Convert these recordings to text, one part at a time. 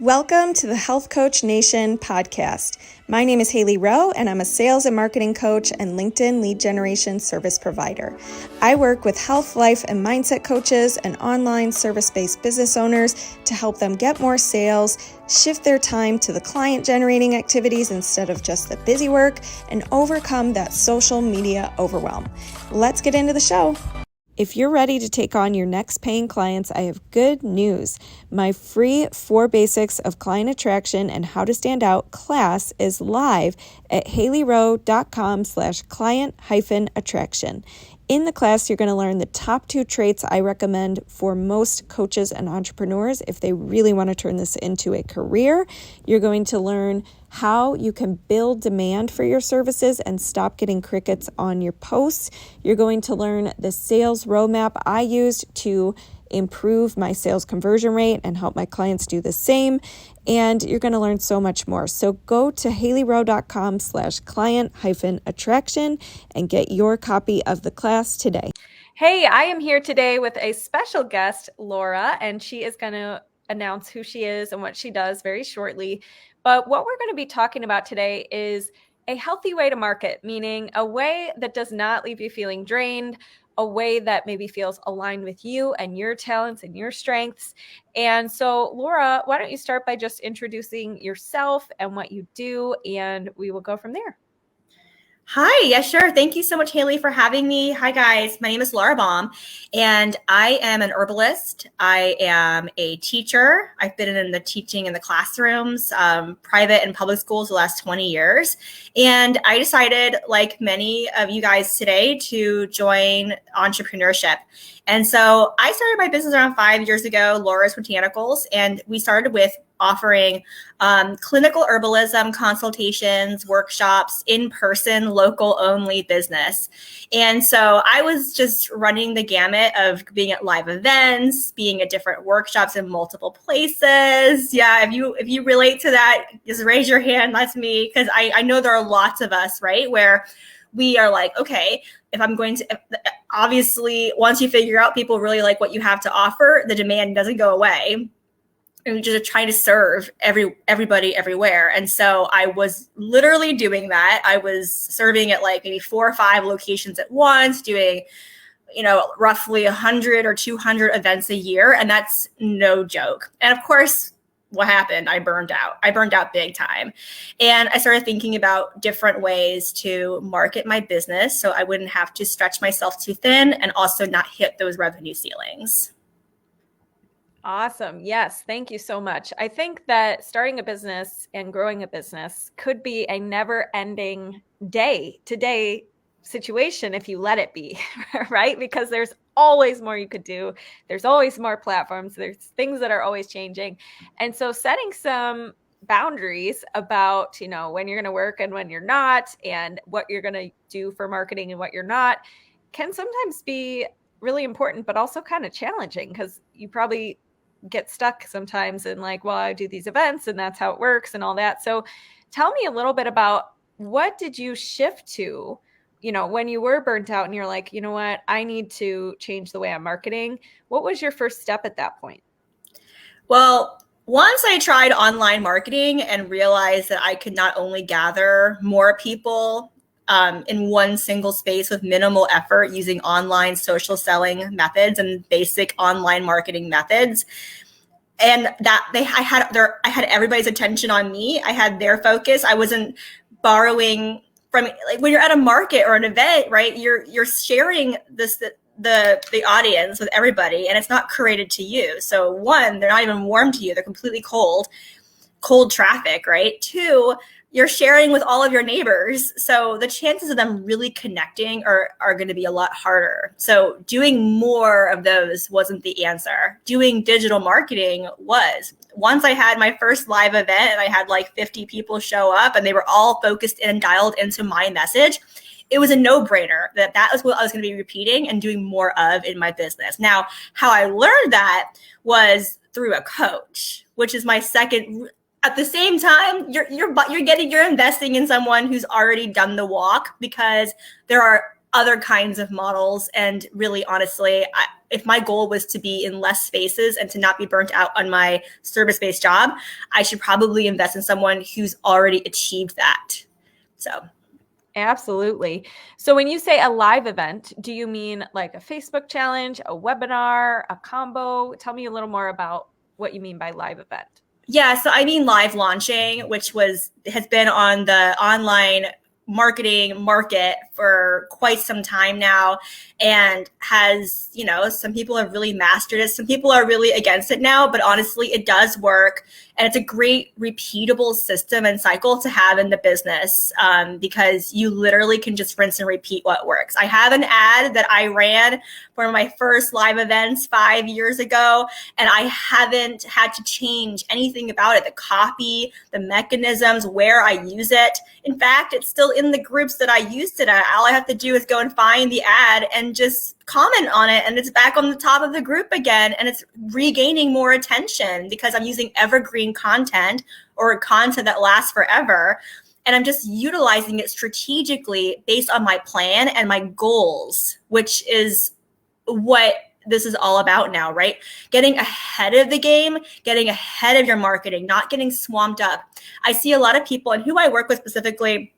Welcome to the Health Coach Nation podcast. My name is Hailey Rowe, and I'm a sales and marketing coach and LinkedIn lead generation service provider. I work with health, life, and mindset coaches and online service-based business owners to help them get more sales, shift their time to the client-generating activities instead of just the busy work, and overcome that social media overwhelm. Let's get into the show. If you're ready to take on your next paying clients, I have good news. My free 4 Basics of Client Attraction and How to Stand Out class is live at haileyrowe.com/client-attraction. In the class, you're going to learn the top 2 traits I recommend for most coaches and entrepreneurs if they really want to turn this into a career. You're going to learn how you can build demand for your services and stop getting crickets on your posts. You're going to learn the sales roadmap I used to improve my sales conversion rate and help my clients do the same. And you're going to learn so much more. So go to haileyrowe.com/client-attraction and get your copy of the class today. Hey, I am here today with a special guest, Laura, and she is going to announce who she is and what she does very shortly. But what we're going to be talking about today is a healthy way to market, meaning a way that does not leave you feeling drained, a way that maybe feels aligned with you and your talents and your strengths. And so, Laura, why don't you start by just introducing yourself and what you do, and we will go from there. Hi, yeah, sure. Thank you so much, Hailey, for having me. Hi, guys. My name is Laura Baum, and I am an herbalist. I am a teacher. I've been in the teaching in the classrooms, private and public schools the last 20 years. And I decided, like many of you guys today, to join entrepreneurship. And so I started my business around 5 years ago, Laura's Botanicals, and we started with offering clinical herbalism consultations, workshops, in-person, local-only business. And so I was just running the gamut of being at live events, being at different workshops in multiple places. Yeah, if you relate to that, just raise your hand. That's me, because I know there are lots of us, right, where we are like, okay, if I'm going to, obviously, once you figure out people really like what you have to offer, the demand doesn't go away. And just trying to serve everybody everywhere. And so I was literally doing that. I was serving at like maybe 4 or 5 locations at once, doing, roughly 100 or 200 events a year. And that's no joke. And of course, what happened? I burned out. I burned out big time. And I started thinking about different ways to market my business so I wouldn't have to stretch myself too thin and also not hit those revenue ceilings. Awesome. Yes. Thank you so much. I think that starting a business and growing a business could be a never-ending day-to-day situation if you let it be, right? Because there's always more you could do. There's always more platforms. There's things that are always changing. And so setting some boundaries about, when you're going to work and when you're not, and what you're going to do for marketing and what you're not, can sometimes be really important, but also kind of challenging, because you probably get stuck sometimes in like, well, I do these events and that's how it works and all that. So tell me a little bit about, what did you shift to, when you were burnt out and you're like, you know what, I need to change the way I'm marketing. What was your first step at that point? Well, once I tried online marketing and realized that I could not only gather more people in one single space with minimal effort using online social selling methods and basic online marketing methods, and that I had everybody's attention on me. I had their focus. I wasn't borrowing from, like, when you're at a market or an event, right? You're sharing the audience with everybody, and it's not curated to you. So 1, they're not even warm to you. They're completely cold traffic, right? 2, you're sharing with all of your neighbors. So the chances of them really connecting are going to be a lot harder. So doing more of those wasn't the answer. Doing digital marketing was. Once I had my first live event and I had like 50 people show up and they were all focused and dialed into my message, it was a no-brainer that was what I was going to be repeating and doing more of in my business. Now, how I learned that was through a coach, which is my second. At the same time, you're investing in someone who's already done the walk, because there are other kinds of models. And really, honestly, if my goal was to be in less spaces and to not be burnt out on my service-based job, I should probably invest in someone who's already achieved that. So. Absolutely. So when you say a live event, do you mean like a Facebook challenge, a webinar, a combo? Tell me a little more about what you mean by live event. Yeah, so I mean live launching, which has been on the online marketing market for quite some time now, and has, some people have really mastered it. Some people are really against it now, but honestly, it does work. And it's a great repeatable system and cycle to have in the business, because you literally can just rinse and repeat what works. I have an ad that I ran for my first live events 5 years ago, and I haven't had to change anything about it. The copy, the mechanisms, where I use it. In fact, it's still in the groups that I used it at. All I have to do is go and find the ad and just comment on it, and it's back on the top of the group again, and it's regaining more attention because I'm using evergreen content or content that lasts forever, and I'm just utilizing it strategically based on my plan and my goals, which is what this is all about now, right? Getting ahead of the game, getting ahead of your marketing, not getting swamped up. I see a lot of people, and who I work with specifically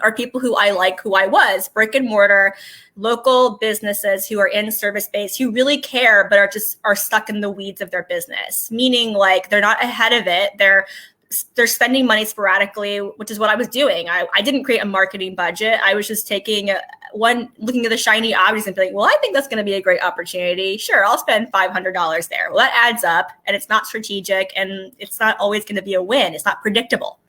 are people who I like, who I was, brick and mortar, local businesses who are in service-based, who really care, but are stuck in the weeds of their business. Meaning like they're not ahead of it. They're spending money sporadically, which is what I was doing. I didn't create a marketing budget. I was just looking at the shiny objects and being like, well, I think that's going to be a great opportunity. Sure, I'll spend $500 there. Well, that adds up, and it's not strategic, and it's not always going to be a win. It's not predictable.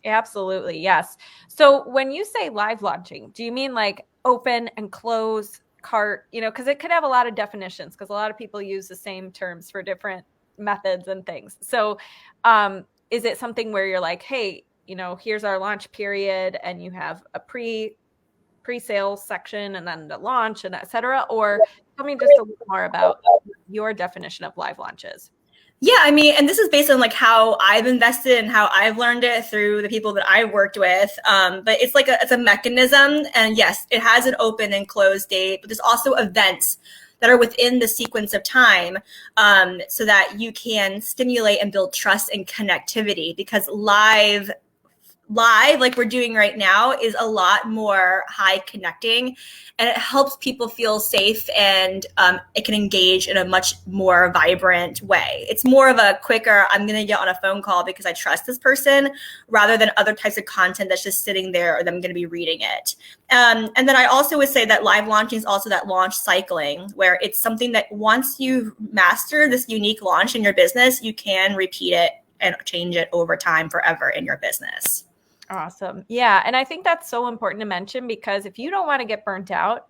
Absolutely. Yes. So when you say live launching, do you mean like open and close cart, because it could have a lot of definitions, because a lot of people use the same terms for different methods and things. So is it something where you're like, hey, here's our launch period, and you have a pre-sales section and then the launch and et cetera? Or tell me just a little more about your definition of live launches. Yeah, I mean, and this is based on like how I've invested and how I've learned it through the people that I worked with. But it's like it's a mechanism, and yes, it has an open and close date, but there's also events that are within the sequence of time, so that you can stimulate and build trust and connectivity, because live like we're doing right now is a lot more high connecting, and it helps people feel safe, and it can engage in a much more vibrant way. It's more of a quicker, I'm going to get on a phone call because I trust this person, rather than other types of content that's just sitting there or them going to be reading it. And then I also would say that live launching is also that launch cycling, where it's something that once you master this unique launch in your business, you can repeat it and change it over time forever in your business. Awesome. Yeah. And I think that's so important to mention, because if you don't want to get burnt out,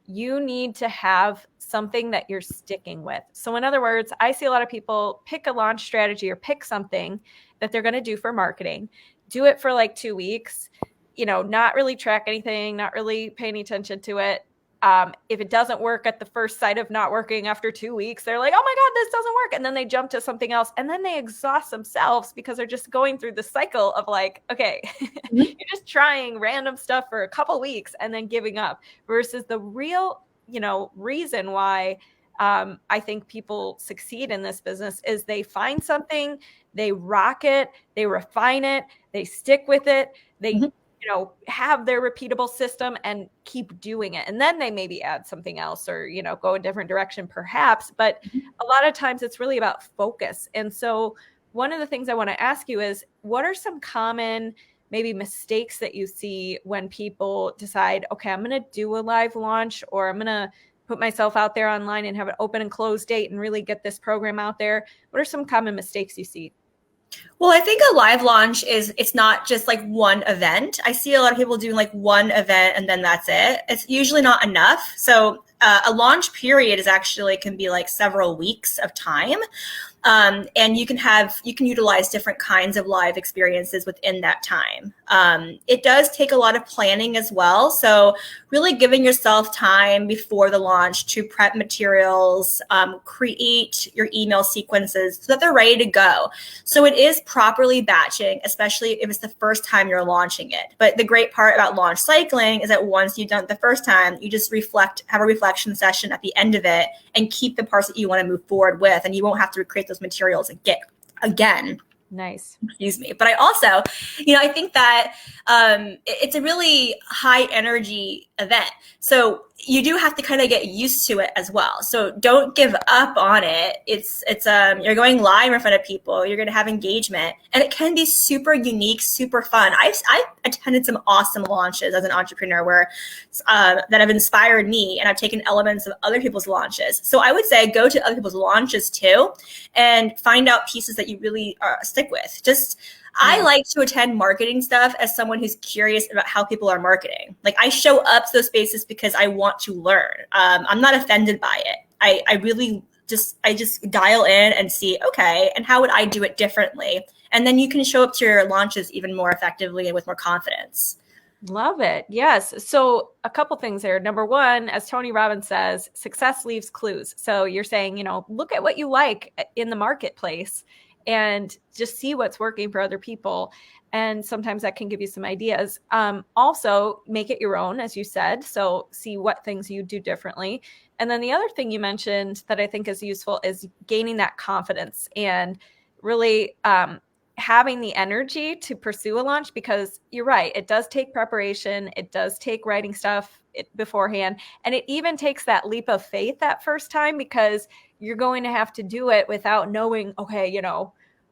you need to have something that you're sticking with. So in other words, I see a lot of people pick a launch strategy or pick something that they're going to do for marketing, do it for like 2 weeks, not really track anything, not really pay any attention to it. If it doesn't work at the first sight of not working after 2 weeks, they're like, oh my God, this doesn't work. And then they jump to something else, and then they exhaust themselves because they're just going through the cycle of like, okay, you're just trying random stuff for a couple weeks and then giving up, versus the real, reason why I think people succeed in this business is they find something, they rock it, they refine it, they stick with it, they have their repeatable system and keep doing it. And then they maybe add something else, or, go a different direction perhaps. But a lot of times it's really about focus. And so one of the things I want to ask you is, what are some common maybe mistakes that you see when people decide, okay, I'm going to do a live launch, or I'm going to put myself out there online and have an open and close date and really get this program out there? What are some common mistakes you see? Well, I think a live launch it's not just like one event. I see a lot of people doing like one event and then that's it. It's usually not enough. So a launch period can be like several weeks of time. And you can utilize different kinds of live experiences within that time. It does take a lot of planning as well. So really giving yourself time before the launch to prep materials, create your email sequences so that they're ready to go. So it is properly batching, especially if it's the first time you're launching it. But the great part about launch cycling is that once you've done it the first time, you just have a reflection session at the end of it and keep the parts that you want to move forward with, and you won't have to recreate those materials again. Nice. Excuse me. But I also, I think that it's a really high energy event. So you do have to kind of get used to it as well. So don't give up on it. You're going live in front of people. You're going to have engagement, and it can be super unique, super fun. I've attended some awesome launches as an entrepreneur where that have inspired me, and I've taken elements of other people's launches. So I would say go to other people's launches too, and find out pieces that you really stick with. I like to attend marketing stuff as someone who's curious about how people are marketing. Like, I show up to those spaces because I want to learn. I'm not offended by it. I really just dial in and see, okay, and how would I do it differently? And then you can show up to your launches even more effectively and with more confidence. Love it. Yes. So a couple things there. Number one, as Tony Robbins says, success leaves clues. So you're saying, look at what you like in the marketplace and just see what's working for other people. And sometimes that can give you some ideas. Also, make it your own, as you said. So see what things you do differently. And then the other thing you mentioned that I think is useful is gaining that confidence and really having the energy to pursue a launch, because you're right. It does take preparation. It does take writing stuff beforehand. And it even takes that leap of faith that first time, because you're going to have to do it without knowing, okay,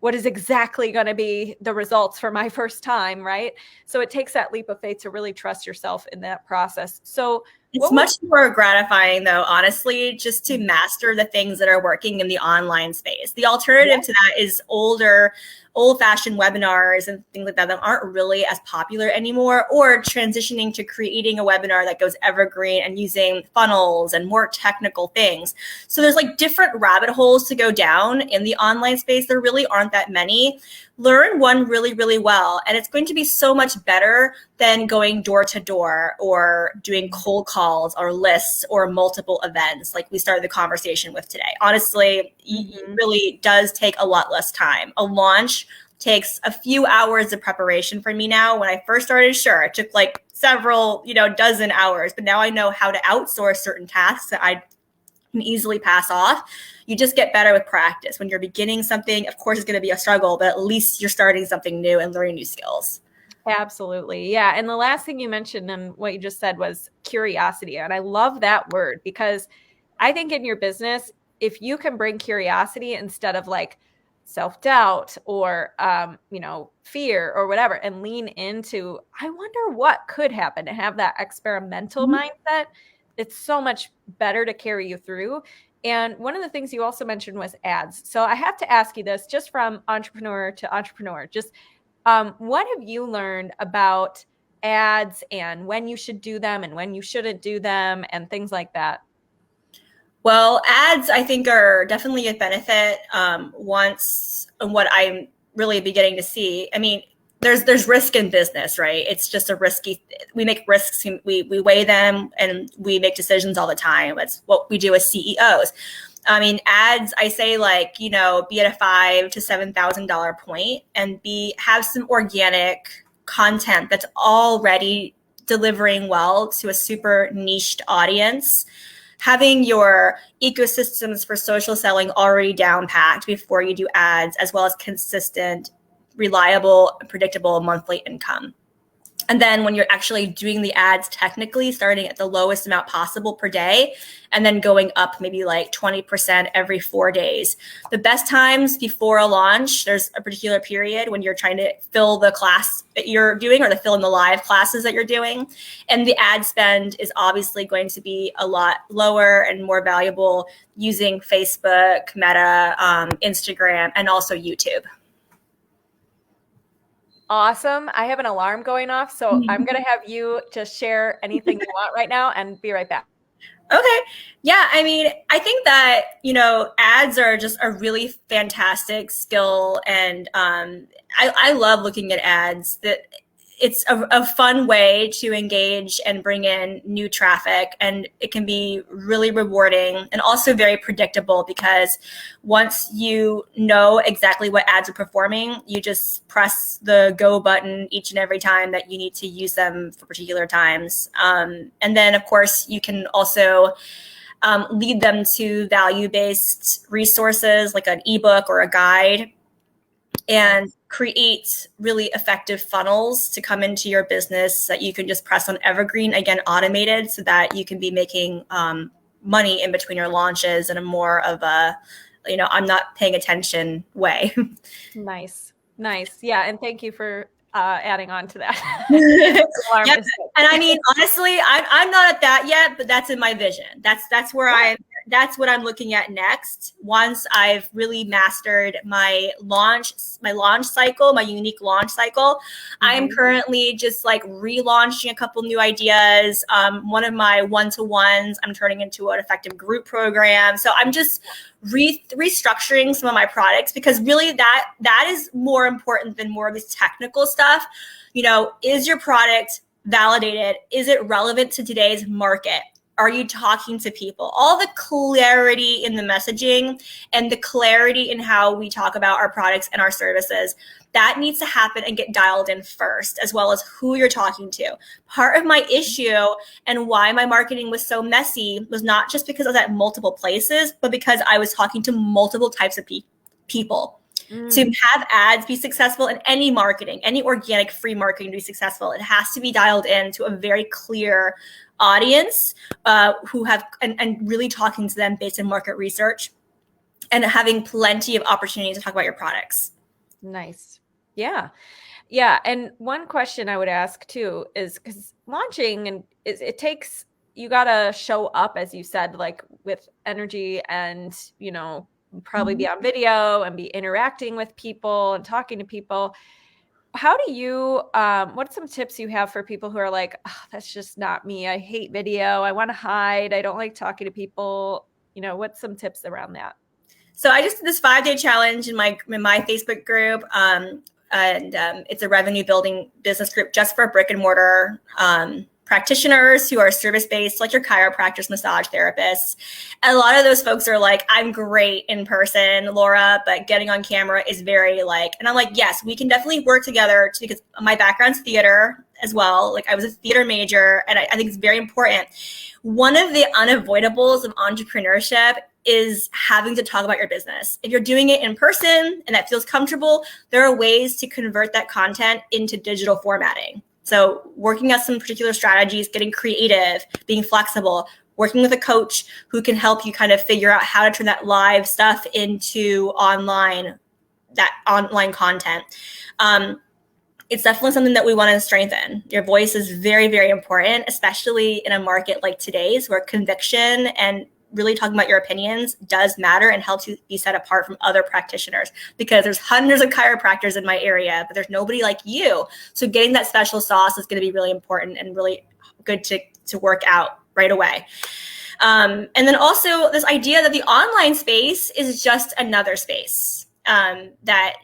what is exactly going to be the results for my first time, right? So it takes that leap of faith to really trust yourself in that process. So it's much more gratifying, though, honestly, just to master the things that are working in the online space. The alternative to that is old-fashioned webinars and things like that aren't really as popular anymore, or transitioning to creating a webinar that goes evergreen and using funnels and more technical things. So there's like different rabbit holes to go down in the online space. There really aren't that many. Learn one really, really well, and it's going to be so much better than going door to door or doing cold calls or lists or multiple events like we started the conversation with today. Honestly, it really does take a lot less time. A launch takes a few hours of preparation for me now. When I first started, sure, it took like several, dozen hours, but now I know how to outsource certain tasks that I can easily pass off. You just get better with practice. When you're beginning something, of course, it's going to be a struggle, but at least you're starting something new and learning new skills. Absolutely. Yeah. And the last thing you mentioned and what you just said was curiosity. And I love that word, because I think in your business, if you can bring curiosity instead of like self-doubt or, fear or whatever, and lean into, I wonder what could happen, to have that experimental mindset, it's so much better to carry you through. And one of the things you also mentioned was ads. So I have to ask you this, just from entrepreneur to entrepreneur, just what have you learned about ads and when you should do them and when you shouldn't do them and things like that? Well, ads, I think, are definitely a benefit once what I'm really beginning to see. I mean, there's risk in business, right? It's just we make risks, we weigh them, and we make decisions all the time. That's what we do as CEOs. I mean, ads, I say, like, be at a $5,000 to $7,000 point, and have some organic content that's already delivering well to a super niched audience. Having your ecosystems for social selling already down packed before you do ads, as well as consistent, reliable, predictable monthly income. And then when you're actually doing the ads technically, starting at the lowest amount possible per day, and then going up maybe like 20% every 4 days. The best times before a launch, there's a particular period when you're trying to fill the class that you're doing, or to fill in the live classes that you're doing. And the ad spend is obviously going to be a lot lower and more valuable using Facebook, Meta, Instagram, and also YouTube. Awesome. I have an alarm going off, so I'm going to have you just share anything you want right now and be right back. Okay. Yeah. I mean, I think that, ads are just a really fantastic skill. And I love looking at ads. That it's a fun way to engage and bring in new traffic. And it can be really rewarding and also very predictable because once you know exactly what ads are performing, you just press the go button each and every time that you need to use them for particular times. And then, of course, you can also lead them to value-based resources like an ebook or a guide and create really effective funnels to come into your business that you can just press on evergreen, again, automated, so that you can be making money in between your launches in a more of a, I'm not paying attention way. Nice. Nice. Yeah. And thank you for adding on to that. Alarm Yeah, is and I good. mean, honestly, I'm not at that yet, but that's in my vision. That's where that's what I'm looking at next. Once I've really mastered my launch cycle, my unique launch cycle, I'm Mhm. currently just like relaunching a couple new ideas. One of my one-to-ones I'm turning into an effective group program. So I'm just restructuring some of my products because really that is more important than more of this technical stuff. Is your product validated? Is it relevant to today's market? Are you talking to people? All the clarity in the messaging and the clarity in how we talk about our products and our services, that needs to happen and get dialed in first, as well as who you're talking to. Part of my issue and why my marketing was so messy was not just because I was at multiple places, but because I was talking to multiple types of people. To Mm. have ads be successful in any marketing, any organic free marketing to be successful, it has to be dialed in to a very clear audience who have and really talking to them based on market research and having plenty of opportunities to talk about your products. Nice. Yeah. Yeah. And one question I would ask too is because launching and it takes, you got to show up, as you said, like with energy and, probably Mm-hmm. be on video and be interacting with people and talking to people. How do you, what are some tips you have for people who are like, oh, that's just not me. I hate video. I want to hide. I don't like talking to people. What's some tips around that? So I just did this 5-day challenge in my Facebook group. And it's a revenue building business group just for brick and mortar practitioners who are service based, like your chiropractors, massage therapists. And a lot of those folks are like, I'm great in person, Laura, but getting on camera is very like, and I'm like, yes, we can definitely work together because my background's theater as well. Like I was a theater major, and I think it's very important. One of the unavoidables of entrepreneurship is having to talk about your business. If you're doing it in person and that feels comfortable, there are ways to convert that content into digital formatting. So working out some particular strategies, getting creative, being flexible, working with a coach who can help you kind of figure out how to turn that live stuff into that online content. It's definitely something that we want to strengthen. Your voice is very, very important, especially in a market like today's where conviction and really talking about your opinions does matter and helps you be set apart from other practitioners, because there's hundreds of chiropractors in my area, but there's nobody like you. So getting that special sauce is going to be really important and really good to work out right away. And then also this idea that the online space is just another space that,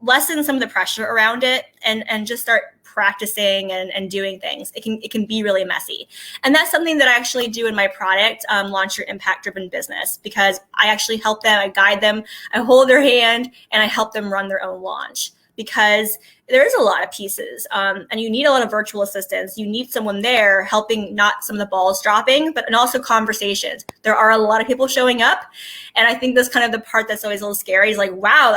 lessen some of the pressure around it and just start practicing and doing things. It can be really messy. And that's something that I actually do in my product, Launch Your Impact Driven Business, because I actually help them, I guide them, I hold their hand, and I help them run their own launch. Because there's a lot of pieces and you need a lot of virtual assistants. You need someone there helping, not some of the balls dropping, but and also conversations. There are a lot of people showing up. And I think that's kind of the part that's always a little scary is like, wow,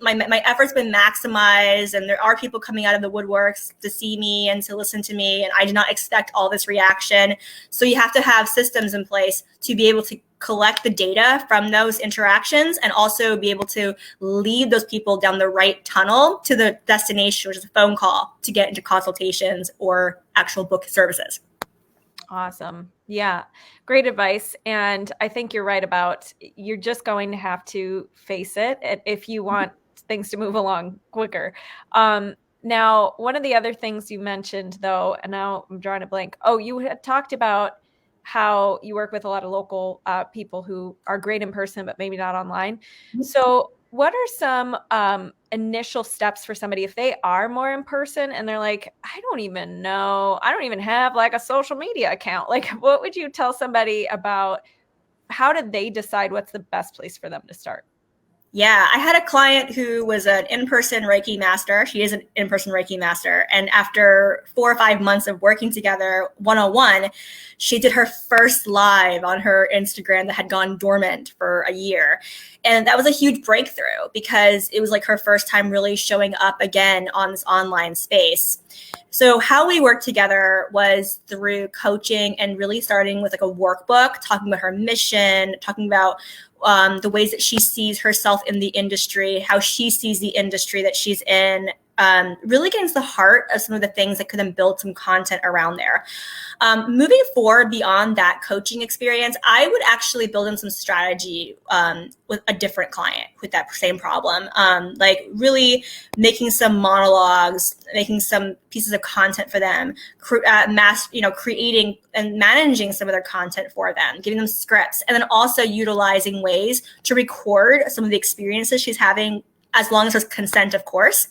my effort's been maximized and there are people coming out of the woodworks to see me and to listen to me. And I did not expect all this reaction. So you have to have systems in place to be able to collect the data from those interactions and also be able to lead those people down the right tunnel to the destination, which is a phone call to get into consultations or actual book services. Awesome. Yeah. Great advice. And I think you're right about you're just going to have to face it if you want things to move along quicker. Now, one of the other things you mentioned, though, and now I'm drawing a blank. Oh, you had talked about how you work with a lot of local people who are great in person, but maybe not online. So what are some initial steps for somebody if they are more in person and they're like, I don't even know, I don't even have like a social media account. Like, what would you tell somebody about how did they decide what's the best place for them to start? Yeah, I had a client who was an in-person Reiki master. She is an in-person Reiki master. And after 4 or 5 months of working together one-on-one, she did her first live on her Instagram that had gone dormant for a year. And that was a huge breakthrough because it was like her first time really showing up again on this online space. So how we worked together was through coaching and really starting with like a workbook, talking about her mission, talking about the ways that she sees herself in the industry, how she sees the industry that she's in, really getting to the heart of some of the things that could then build some content around there. Moving forward beyond that coaching experience, I would actually build in some strategy with a different client with that same problem, like really making some monologues, making some pieces of content for them, creating and managing some of their content for them, giving them scripts, and then also utilizing ways to record some of the experiences she's having, as long as there's consent, of course,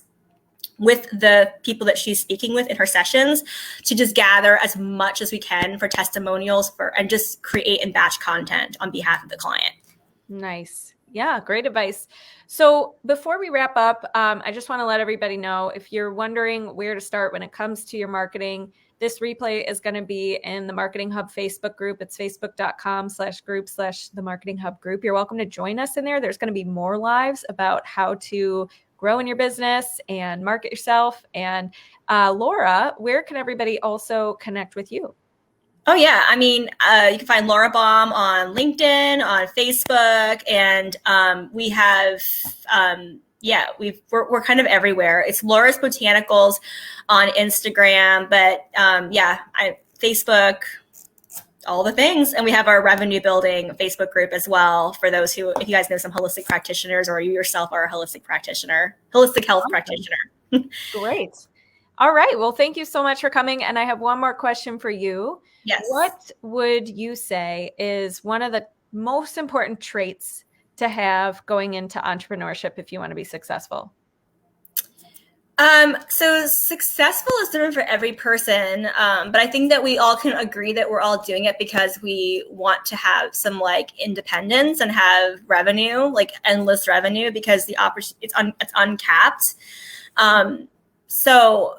with the people that she's speaking with in her sessions, to just gather as much as we can for testimonials and just create and batch content on behalf of the client. Nice. Yeah, great advice. So before we wrap up, I just want to let everybody know, if you're wondering where to start when it comes to your marketing, this replay is going to be in the Marketing Hub Facebook group. It's facebook.com/group/the Marketing Hub group. You're welcome to join us in there. There's going to be more lives about how to grow in your business and market yourself. And Laura, where can everybody also connect with you? Oh, yeah. I mean, you can find Laura Baum on LinkedIn, on Facebook, and we have, we're kind of everywhere. It's Laura's Botanicals on Instagram, but Facebook, all the things. And we have our revenue building Facebook group as well for those who, if you guys know some holistic practitioners or you yourself are a holistic health practitioner. Great. All right. Well, thank you so much for coming. And I have one more question for you. Yes. What would you say is one of the most important traits to have going into entrepreneurship if you want to be successful? So successful is different for every person. But I think that we all can agree that we're all doing it because we want to have some like independence and have revenue, like endless revenue, because the it's uncapped. So,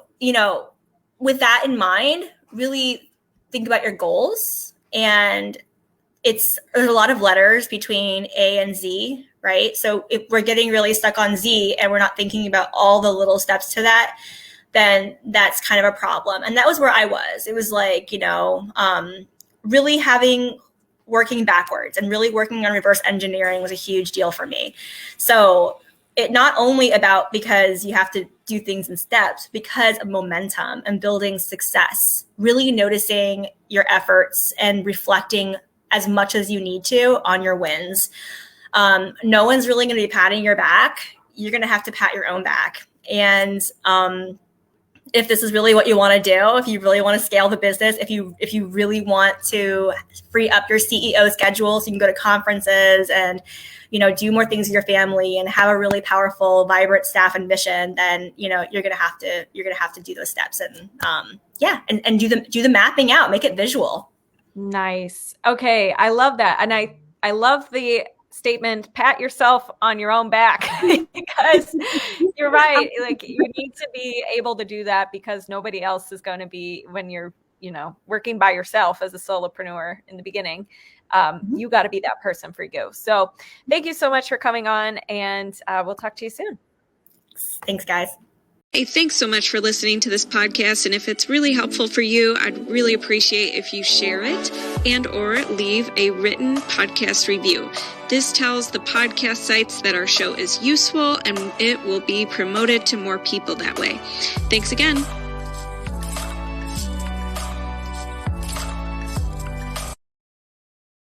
with that in mind, really think about your goals. And there's a lot of letters between A and Z, right? So if we're getting really stuck on Z and we're not thinking about all the little steps to that, then that's kind of a problem. And that was where I was. It was like, really working backwards and really working on reverse engineering was a huge deal for me. So it not only about because you have to do things in steps, because of momentum and building success, really noticing your efforts and reflecting as much as you need to on your wins. No one's really going to be patting your back. You're going to have to pat your own back. And if this is really what you want to do, if you really want to scale the business, if you really want to free up your CEO schedule so you can go to conferences and do more things with your family and have a really powerful, vibrant staff and mission, then you're gonna have to do those steps and and do the mapping out, make it visual. Nice. Okay, I love that, and I love the statement, pat yourself on your own back, because you're right. Like, you need to be able to do that because nobody else is going to be, when you're working by yourself as a solopreneur in the beginning. You got to be that person for you. So thank you so much for coming on, and we'll talk to you soon. Thanks, guys. Hey, thanks so much for listening to this podcast. And if it's really helpful for you, I'd really appreciate if you share it and or leave a written podcast review. This tells the podcast sites that our show is useful and it will be promoted to more people that way. Thanks again.